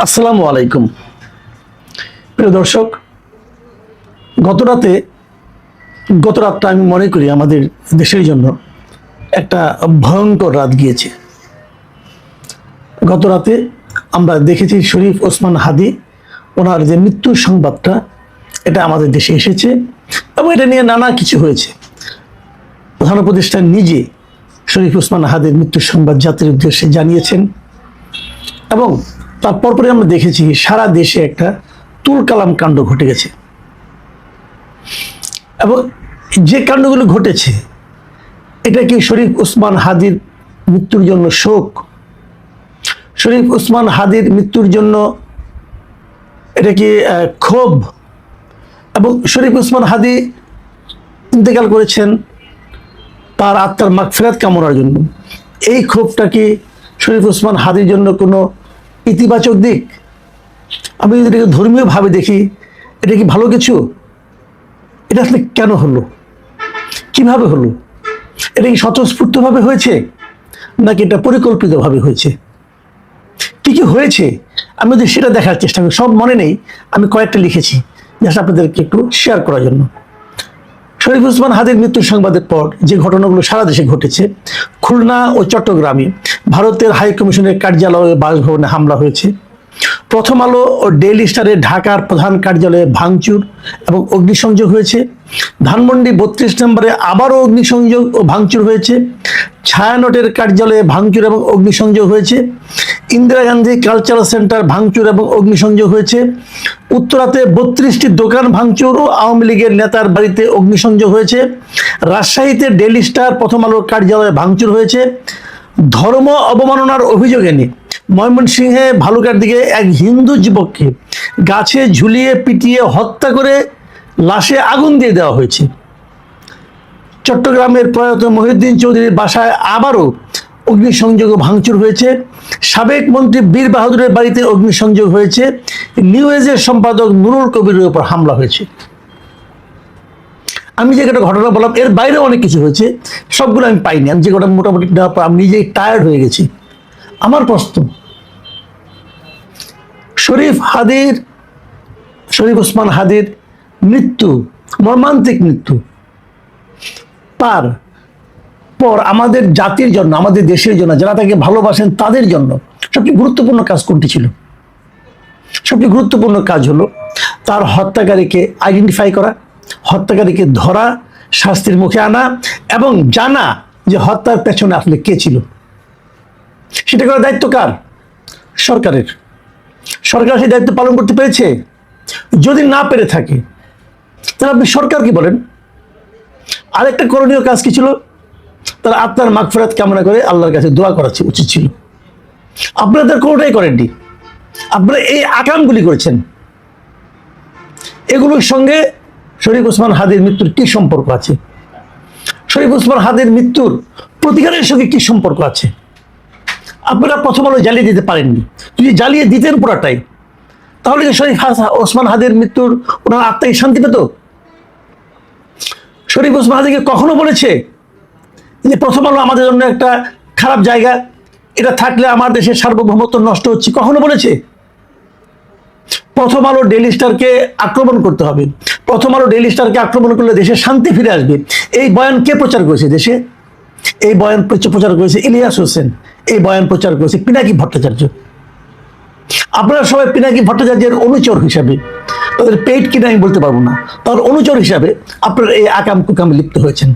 আসসালামু আলাইকুম প্রিয় দর্শক, গত রাতটা আমি মনে করি আমাদের দেশের জন্য একটা ভয়ঙ্কর রাত গিয়েছে। গত রাতে আমরা দেখেছি শরীফ ওসমান হাদি, ওনার যে মৃত্যুর সংবাদটা এটা আমাদের দেশে এসেছে এবং এটা নিয়ে নানা কিছু হয়েছে। প্রধান উপদেষ্টা নিজে শরীফ ওসমান হাদির মৃত্যুর সংবাদ জাতির উদ্দেশ্যে জানিয়েছেন এবং তার পরপরে আমরা দেখেছি সারা দেশে একটা তুলকালাম কাণ্ড ঘটে গেছে এবং যে কাণ্ডগুলো ঘটেছে এটা কি শরীফ ওসমান হাদির মৃত্যুর জন্য শোক? শরীফ ওসমান হাদির মৃত্যুর জন্য এটা কি ক্ষোভ? এবং শরীফ ওসমান হাদি ইন্তেকাল করেছেন তার আত্মার মাগফিরাত কামনার জন্য। এই ক্ষোভটা কি শরীফ ওসমান হাদির জন্য কোনো ইতিবাচক দিক? আমি যদি এটাকে ধর্মীয়ভাবে দেখি, এটা কি ভালো কিছু? এটা আসলে কেন হলো, কিভাবে হলো? এটা কি স্বতঃস্ফূর্তভাবে হয়েছে নাকি এটা পরিকল্পিতভাবে হয়েছে? কি কি হয়েছে আমি যদি সেটা দেখার চেষ্টা করি, সব মনে নেই, আমি কয়েকটা লিখেছি জাস্ট আপনাদেরকে একটু শেয়ার করার জন্য। শরীফ ওসমান হাদির মৃত্যুর সংবাদের পর যে ঘটনাগুলো সারা দেশে ঘটেছে, খুলনা ও চট্টগ্রামে ভারতের হাই কমিশনের কার্যালয়ে বাসভবনে হামলা হয়েছে। প্রথম আলো ও ডেইলি স্টারে ঢাকার প্রধান কার্যালয়ে ভাঙচুর এবং অগ্নিসংযোগ হয়েছে। ধানমন্ডি 32 নম্বরে আবারও অগ্নিসংযোগ ও ভাঙচুর হয়েছে। ছায়ানটের কার্যালয়ে ভাঙচুর এবং অগ্নিসংযোগ হয়েছে। ইন্দিরা গান্ধী কালচারাল সেন্টার ভাঙচুর এবং অগ্নিসংযোগ হয়েছে। উত্তরাতে 32টি দোকান ভাঙচুর ও আওয়ামী লীগের নেতার বাড়িতে অগ্নিসংযোগ হয়েছে। রাজশাহীতে ডেইলি স্টার প্রথম আলোর কার্যালয়ে ভাঙচুর হয়েছে। ধর্ম অবমাননার অভিযোগ এনে ময়মনসিংহে ভালুকার দিকে এক হিন্দু যুবককে গাছে ঝুলিয়ে পিটিয়ে হত্যা করে লাশে আগুন দিয়ে দেওয়া হয়েছে। চট্টগ্রামের প্রয়াত মহিউদ্দিন চৌধুরীর বাসায় আবারও অগ্নিসংযোগ ও ভাঙচুর হয়েছে। সাবেক মন্ত্রী বীর বাহাদুরের বাড়িতে অগ্নিসংযোগ হয়েছে। নিউ এজের সম্পাদক নুরুল কবিরের উপর হামলা হয়েছে। আমি যে একটা ঘটনা বললাম এর বাইরে অনেক কিছু হয়েছে, সবগুলো আমি পাইনি। আমি যে ঘটনা মোটামুটি আমি নিজেই টায়ার্ড হয়ে গেছি। আমার প্রশ্ন, শরীফ ওসমান হাদির মৃত্যু, মর্মান্তিক মৃত্যু, তার পর আমাদের জাতির জন্য, আমাদের দেশের জন্য, যারা তাকে ভালোবাসেন তাদের জন্য সবচেয়ে গুরুত্বপূর্ণ কাজ কোনটি ছিল? সবচেয়ে গুরুত্বপূর্ণ কাজ হলো তার হত্যাকারীকে আইডেন্টিফাই করা, হত্যাকারীকে ধরা, শাস্তির মুখে আনা এবং জানা যে হত্যার পেছনে আসলে কে ছিল। সেটা করার দায়িত্ব কার? সরকারের। সরকার সেই দায়িত্ব পালন করতে পেরেছে? যদি না পেরে থাকে তাহলে আপনি সরকারকে বলেন। আরেকটা করণীয় কাজ কি ছিল? তার আত্মার মাগফিরাত কামনা করে আল্লাহর কাছে দোয়া করা উচিত ছিল। আপনারা তার কোনোটাই করেননি। আপনারা এই আকামগুলি করেছেন। এগুলোর সঙ্গে শরীফ ওসমান হাদির মৃত্যুর কি সম্পর্ক আছে? শরীফ ওসমান হাদির মৃত্যুর প্রতিকারের সঙ্গে কি সম্পর্ক আছে? আপনারা প্রথম আলো জ্বালিয়ে দিতে পারেননি। যদি জ্বালিয়ে দিতেন পুরাটাই, তাহলে কি শরীফ ওসমান হাদির মৃত্যুর ওনার আত্মায় শান্তি পেত? শরীফ ওসমান হাদিকে কখনো বলেছে যে প্রথম আলো আমাদের জন্য একটা খারাপ জায়গা, এটা থাকলে আমার দেশের সার্বভৌমত্ব নষ্ট হচ্ছে? কখনো বলেছে? প্রথম আলো ডেইলি স্টারকে আক্রমণ করতে হবে, প্রথম আলো ডেইলি স্টারকে আক্রমণ করলে দেশে শান্তি ফিরে আসবে, এই বয়ান কে প্রচার করেছে দেশে? এই বয়ান প্রচার করেছে ইলিয়াস হোসেন, এই বয়ান প্রচার করেছে পিনাকি ভট্টাচার্য। আপনারা সবাই পিনাকি ভট্টাচার্যের অনুচর হিসাবে, তাদের পেইড কিনা আমি বলতে পারবো না, তার অনুচর হিসাবে আপনারা এই আকাম কুকামে লিপ্ত হয়েছেন।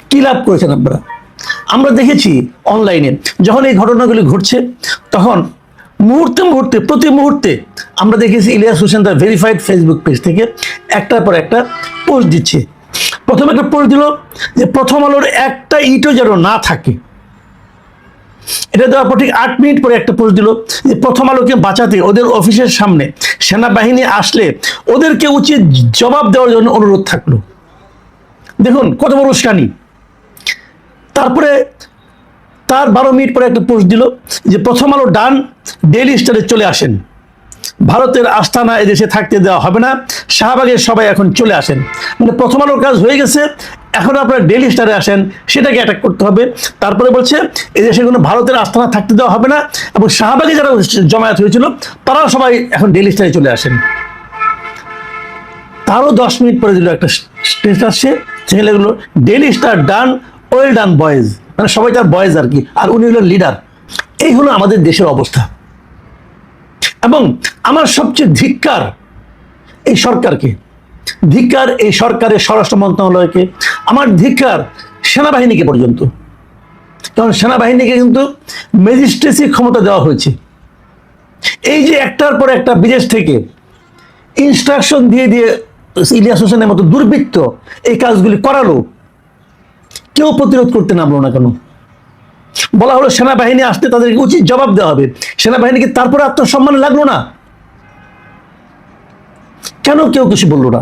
কি লাভ করেছেন আপনারা? আমরা দেখেছি অনলাইনে যখন এই ঘটনাগুলি ঘটছে তখন প্রতি মুহূর্তে আমরা দেখেছি ইলিয়াস হোসেন তার ভেরিফাইড ফেসবুক পেজ থেকে একটার পর একটা পোস্ট দিচ্ছে। প্রথমে একটা পোস্ট দিল যে প্রথম আলোর একটা ইটও যেন না থাকে। এটা দেওয়ার পর ঠিক 8 মিনিট পরে একটা পোস্ট দিল যে প্রথম আলোকে বাঁচাতে ওদের অফিসের সামনে সেনাবাহিনী আসলে ওদেরকে উচিত জবাব দেওয়ার জন্য অনুরোধ থাকলো। দেখুন কত বড় উস্কানি। তারপরে তার 12 মিনিট পরে একটা পোস্ট দিল যে প্রথম আলো ডান, ডেইলি স্টারে চলে আসেন। ভারতের আস্তানা এদেশে থাকতে দেওয়া হবে না, শাহবাগের সবাই এখন চলে আসেন। মানে প্রথম আলোর কাজ হয়ে গেছে, এখন আপনারা ডেইলি স্টারে আসেন, সেটাকে অ্যাটাক করতে হবে। তারপরে বলছে এদেশে কোনো ভারতের আস্তানা থাকতে দেওয়া হবে না, এবং শাহবাগে যারা জমায়েত হয়েছিল তারাও সবাই এখন ডেইলি স্টারে চলে আসেন। তারও 10 মিনিট পরে দিল একটা স্টেটাস আসছে, সেখানে গুলো ডেইলি স্টার ডান, ওয়েল ডান বয়েজ, মানে সবাই তার বয়েজ আর কি, আর উনি হলেন লিডার। এই হলো আমাদের দেশের অবস্থা। এবং আমার সবচেয়ে ধিক্কার এই সরকারকে, ধিক্কার এই সরকারের স্বরাষ্ট্র মন্ত্রণালয়কে, আমার ধিক্কার সেনাবাহিনীকে পর্যন্ত। কারণ সেনাবাহিনীকে কিন্তু ম্যাজিস্ট্রেসি ক্ষমতা দেওয়া হয়েছে। এই যে একটার পর একটা বিদেশ থেকে ইনস্ট্রাকশন দিয়ে দিয়ে ইলিয়াস হোসেনের মতো দুর্বৃত্ত এই কাজগুলি করালো, কেউ প্রতিরোধ করতে নামলো না কেন? বলা হলো সেনাবাহিনী আসতে তাদেরকে উচিত জবাব দেওয়া হবে, সেনাবাহিনীকে তারপরে আত্মসম্মান লাগলো না কেন? কেউ কিছু বললো না।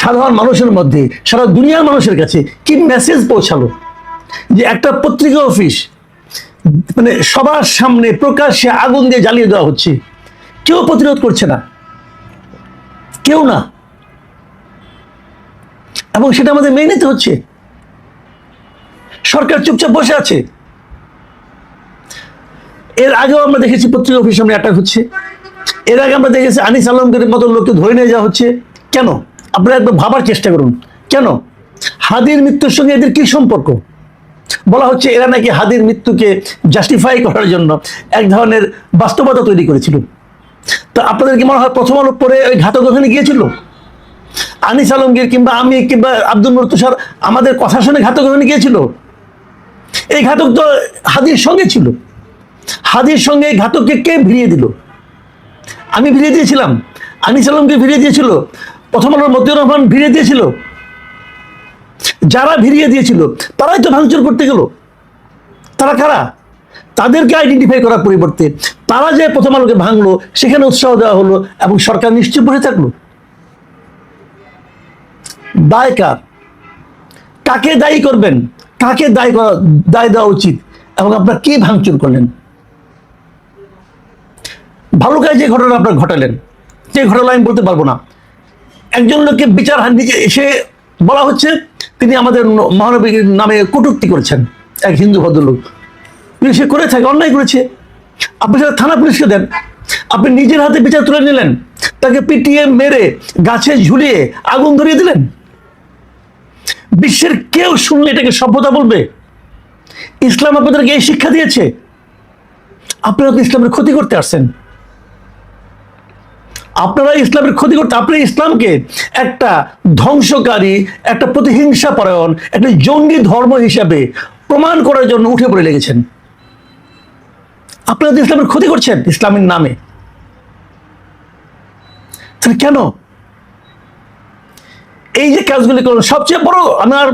সাধারণ মানুষের মধ্যে, সারা দুনিয়ার মানুষের কাছে কি মেসেজ পৌঁছালো যে একটা পত্রিকা অফিস মানে সবার সামনে প্রকাশ্যে আগুন দিয়ে জ্বালিয়ে দেওয়া হচ্ছে, কেউ প্রতিরোধ করছে না, কেউ না, এবং সেটা আমাদের মেনে নিতে হচ্ছে। সরকার চুপচাপ বসে আছে। এর আগেও আমরা দেখেছি পত্রিকা অফিস সামনে অ্যাটাক হচ্ছে, এর আগে আমরা দেখেছি আনিস আলমগীরের মতো লোককে ধরে নিয়ে যাওয়া হচ্ছে। কেন? আপনারা একবার ভাবার চেষ্টা করুন, কেন? হাদির মৃত্যুর সঙ্গে এদের কি সম্পর্ক? বলা হচ্ছে এরা নাকি হাদির মৃত্যুকে জাস্টিফাই করার জন্য এক ধরনের বাস্তবতা তৈরি করেছিল। তো আপনাদের কি মনে হয় প্রথম আলো পরে ওই ঘাতক ওখানে গিয়েছিল? আনিস আলমগীর কিংবা আমি কিংবা আব্দুল নূর তুষার আমাদের কথা শুনে ঘাতক ওখানে গিয়েছিল? এই ঘাতক তো হাদির সঙ্গে ছিল। হাদির সঙ্গে এই ঘাতককে কে ভিড়িয়ে দিল? আমি ভিড়িয়ে দিয়েছিলাম, আনিস আলমকে ভিড়িয়ে দিয়েছিল, প্রথম আলোর মতিউর রহমান ভিড়িয়ে দিয়েছিল। যারা ভিড়িয়ে দিয়েছিল তারাই তো ভাঙচুর করতে গেল। তারা কারা? তাদেরকে আইডেন্টিফাই করার পরিবর্তে তারা যে প্রথম আলোকে ভাঙলো সেখানে উৎসাহ দেওয়া হলো এবং সরকার নিশ্চুপ বসে থাকলো। দায় কার? কাকে দায়ী করবেন? কাকে দায় দেওয়া উচিত? এবং আপনারা কি ভাঙচুর করলেন? ভালুকায় যে ঘটনা আপনারা ঘটালেন, যে ঘটনা আমি বলতে পারবো না, একজন লোককে বিচার নিচে এসে বলা হচ্ছে তিনি আমাদের মহানবীর নামে কটূক্তি করেছেন, এক হিন্দু ভদ্রলোক। সে করে থাকে, অন্যায় করেছে, আপনি সেটা থানা পুলিশকে দেন। আপনি নিজের হাতে বিচার তুলে নিলেন, তাকে পিটিয়ে মেরে গাছে ঝুলিয়ে আগুন ধরিয়ে দিলেন। বিশ্বের কেউ শুনলে এটাকে সভ্যতা বলবে? ইসলাম আপনাদেরকে এই শিক্ষা দিয়েছে? আপনারা তো ইসলামের ক্ষতি করতে আসছেন। আপনারা ইসলামের ক্ষতি করতে, আপনি ইসলামকে একটা ধ্বংসকারী, একটা প্রতিহিংসা পরায়ণ, একটা জঙ্গি ধর্ম হিসাবে প্রমাণ করার জন্য উঠে পড়ে লেগেছেন। আপনারা তো ইসলামের ক্ষতি করছেন ইসলামের নামে। তাহলে কেন এই যে কাজগুলি করুন? সবচেয়ে বড়,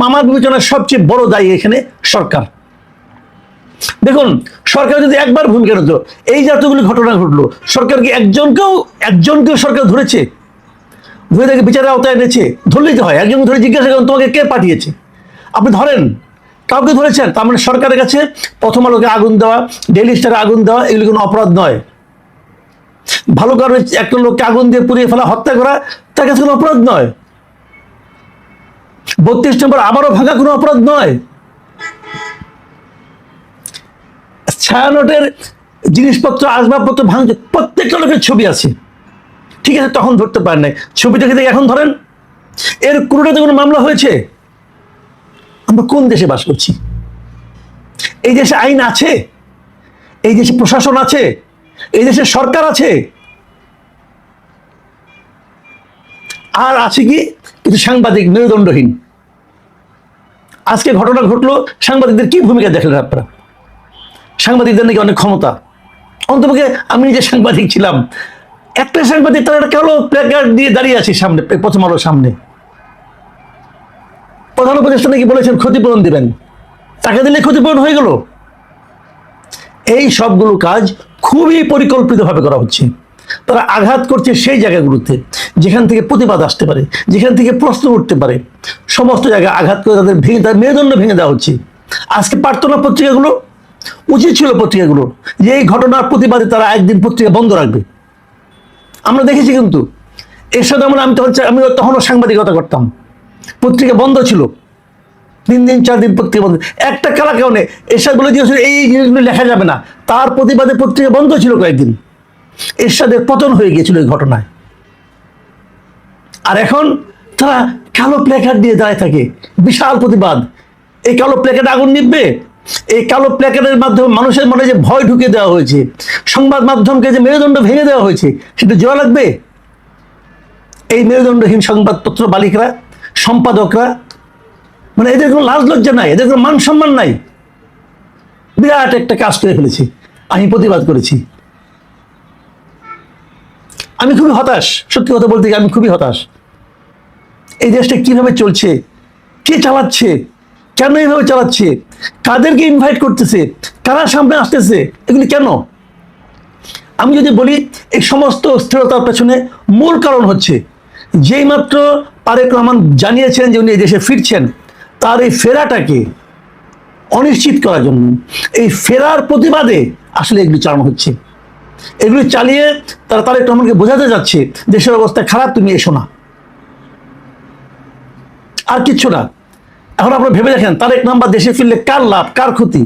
আমার বিবেচনার সবচেয়ে বড় দায়ী এখানে সরকার। দেখুন, সরকার যদি একবার ভূমিকা নিত, এই যতগুলি ঘটনা ঘটলো, সরকার কি একজনকেও সরকার ধরেছে? ধরে তাকে বিচারের আওতায় এনেছে? ধরলেই তো হয়, একজন ধরে জিজ্ঞাসা করেন তোমাকে কে পাঠিয়েছে। আপনি ধরেন, কাউকে ধরেছেন, তার মানে সরকারের কাছে প্রথম আলোকে আগুন দেওয়া, ডেইলি স্টারে আগুন দেওয়া এগুলি কোনো অপরাধ নয়। ভালো কারণে একটা লোককে আগুন দিয়ে পুড়িয়ে ফেলা, হত্যা করা তার কাছে কোনো অপরাধ নয়। 32 নম্বর আবারও ভাঙা কোনো অপরাধ নয়। ছায়ানটের জিনিসপত্র, আসবাবপত্র ভাঙছে, প্রত্যেকটা লোকের ছবি আছে, ঠিক আছে, তখন ধরতে পারেন নাই, ছবি দেখে দেখে এখন ধরেন। এর কোনোটাতে কোনো মামলা হয়েছে? আমরা কোন দেশে বাস করছি? এই দেশে আইন আছে? এই দেশে প্রশাসন আছে? এই দেশে সরকার আছে? আর আছে কি কিছু সাংবাদিক মেরুদণ্ডহীন। আজকে ঘটনা ঘটলো, সাংবাদিকদের কি ভূমিকা দেখলেন আপনারা? সাংবাদিকদের নাকি অনেক ক্ষমতা। অন্তপক্ষে আমি নিজে সাংবাদিক ছিলাম, একটা সাংবাদিক তারা একটা কালো প্ল্যাকার্ড দিয়ে দাঁড়িয়ে আছে সামনে, প্রথম আলোর সামনে। প্রধান উপদেষ্টা নাকি বলেছেন ক্ষতিপূরণ দিবেন, টাকা দিলে ক্ষতিপূরণ হয়ে গেল। এই সবগুলো কাজ খুবই পরিকল্পিতভাবে করা হচ্ছে। তারা আঘাত করছে সেই জায়গাগুলোতে যেখান থেকে প্রতিবাদ আসতে পারে, যেখান থেকে প্রশ্ন উঠতে পারে, সমস্ত জায়গায় আঘাত করে তাদের মেরুদণ্ড ভেঙে দেওয়া হচ্ছে। আজকে পারত না পত্রিকাগুলো? উচিত ছিল পত্রিকাগুলো যে এই ঘটনার প্রতিবাদে তারা একদিন পত্রিকা বন্ধ রাখবে। আমরা দেখেছি কিন্তু এরশাদ আমরা আমি তখনও সাংবাদিকতা করতাম, পত্রিকা বন্ধ ছিল, 3 দিন 4 দিন পত্রিকা বন্ধ, একটা কারা কারণে এরশাদ বলে দিয়েছিল এই জিনিসগুলো লেখা যাবে না, তার প্রতিবাদে পত্রিকা বন্ধ ছিল কয়েকদিন। এরশাদের পতন হয়ে গিয়েছিল এই ঘটনায়। আর এখন তারা কালো প্ল্যাকার্ড দিয়ে দাঁড়ায় থাকে, বিশাল প্রতিবাদ। এই কালো প্ল্যাকার্ড আগুন নিববে, এই কালো প্ল্যাকার্ডের মাধ্যমে মানুষের মনে যে ভয় ঢুকে দেওয়া হয়েছে, সংবাদ মাধ্যমকে যে মেরুদণ্ড ভেঙে দেওয়া হয়েছে, সেটা জোড়া লাগবে। এই মেরুদণ্ডহীন সংবাদপত্র মালিকরা, সম্পাদকরা, মানে এদের কোনো লাজ লজ্জা নাই, এদের কোনো মান সম্মান নাই। বিরাট একটা কাজ করে ফেলেছে, আমি প্রতিবাদ করেছি। আমি খুবই হতাশ, সত্যি কথা বলতে গিয়ে আমি খুবই হতাশ। এই দেশটা কিভাবে চলছে, কে চালাচ্ছে, কেন এইভাবে চালাচ্ছে, কাদেরকে ইনভাইট করতেছে, কারা সামনে আসতেছে, এগুলি কেন? আমি যদি বলি এই সমস্ত স্থিরতার পেছনে মূল কারণ হচ্ছে, যেই মাত্র তারেক রহমান জানিয়েছেন যে উনি এই দেশে ফিরছেন, তার এই ফেরাটাকে অনিশ্চিত করার জন্য, এই ফেরার প্রতিবাদে আসলে এগুলি চালানো হচ্ছে। এগুলি চালিয়ে তারা তারেক রহমানকে বোঝাতে যাচ্ছে দেশের অবস্থা খারাপ, তুমি এসো না, আর কিচ্ছু না। এখন আপনারা ভেবে দেখেন তারেক রহমান দেশে ফিরলে কার লাভ, কার ক্ষতি?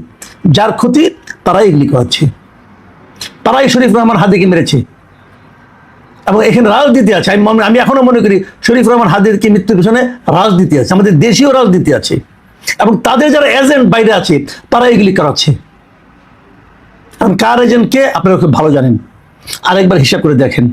যার ক্ষতি তারাই এগুলি করাচ্ছে, তারাই শরীফ রহমান হাদিকে মেরেছে। এবং এখানে রাজনীতি আছে, আমি এখনো মনে করি শরীফ রহমান হাদির কি মৃত্যুর পিছনে রাজনীতি আছে, আমাদের দেশীয় রাজনীতি আছে, এবং তাদের যারা এজেন্ট বাইরে আছে তারা এগুলি করাচ্ছে। এখন কার এজেন্ট কে আপনারা খুব ভালো জানেন, আরেকবার হিসাব করে দেখেন।